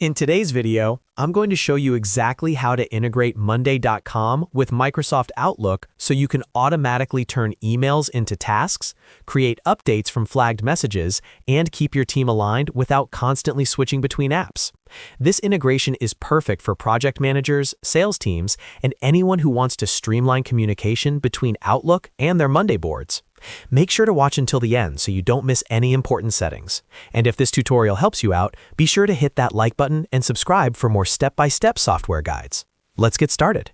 In today's video, I'm going to show you exactly how to integrate Monday.com with Microsoft Outlook so you can automatically turn emails into tasks, create updates from flagged messages, and keep your team aligned without constantly switching between apps. This integration is perfect for project managers, sales teams, and anyone who wants to streamline communication between Outlook and their Monday boards. Make sure to watch until the end so you don't miss any important settings. And if this tutorial helps you out, be sure to hit that like button and subscribe for more step-by-step software guides. Let's get started.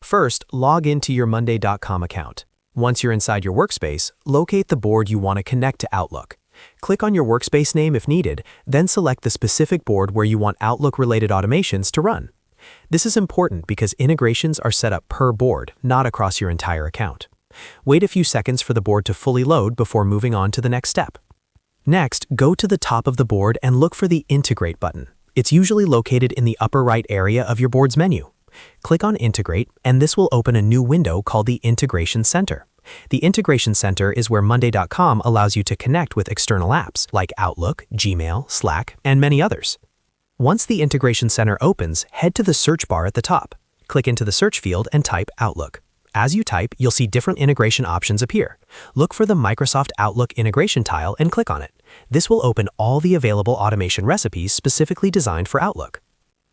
First, log into your Monday.com account. Once you're inside your workspace, locate the board you want to connect to Outlook. Click on your workspace name if needed, then select the specific board where you want Outlook-related automations to run. This is important because integrations are set up per board, not across your entire account. Wait a few seconds for the board to fully load before moving on to the next step. Next, go to the top of the board and look for the Integrate button. It's usually located in the upper right area of your board's menu. Click on Integrate, and this will open a new window called the Integration Center. The Integration Center is where Monday.com allows you to connect with external apps like Outlook, Gmail, Slack, and many others. Once the Integration Center opens, head to the search bar at the top. Click into the search field and type Outlook. As you type, you'll see different integration options appear. Look for the Microsoft Outlook integration tile and click on it. This will open all the available automation recipes specifically designed for Outlook.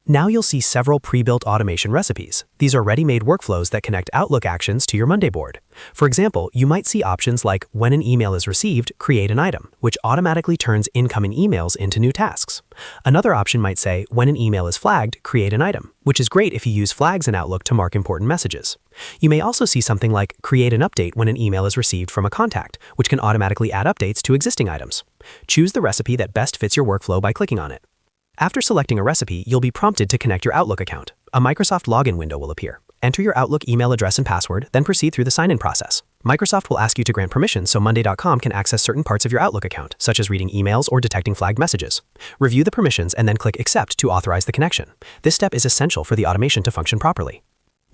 Now you'll see several pre-built automation recipes. These are ready-made workflows that connect Outlook actions to your Monday board. For example, you might see options like when an email is received, create an item, which automatically turns incoming emails into new tasks. Another option might say when an email is flagged, create an item, which is great if you use flags in Outlook to mark important messages. You may also see something like create an update when an email is received from a contact, which can automatically add updates to existing items. Choose the recipe that best fits your workflow by clicking on it. After selecting a recipe, you'll be prompted to connect your Outlook account. A Microsoft login window will appear. Enter your Outlook email address and password, then proceed through the sign-in process. Microsoft will ask you to grant permission so Monday.com can access certain parts of your Outlook account, such as reading emails or detecting flagged messages. Review the permissions and then click Accept to authorize the connection. This step is essential for the automation to function properly.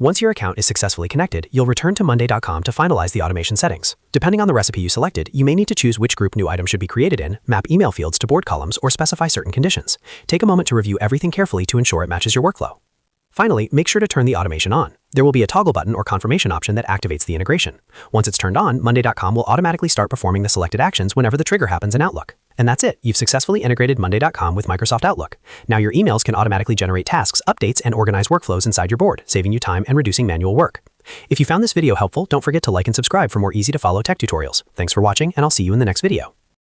Once your account is successfully connected, you'll return to Monday.com to finalize the automation settings. Depending on the recipe you selected, you may need to choose which group new item should be created in, map email fields to board columns, or specify certain conditions. Take a moment to review everything carefully to ensure it matches your workflow. Finally, make sure to turn the automation on. There will be a toggle button or confirmation option that activates the integration. Once it's turned on, Monday.com will automatically start performing the selected actions whenever the trigger happens in Outlook. And that's it. You've successfully integrated Monday.com with Microsoft Outlook. Now your emails can automatically generate tasks, updates, and organize workflows inside your board, saving you time and reducing manual work. If you found this video helpful, don't forget to like and subscribe for more easy-to-follow tech tutorials. Thanks for watching, and I'll see you in the next video.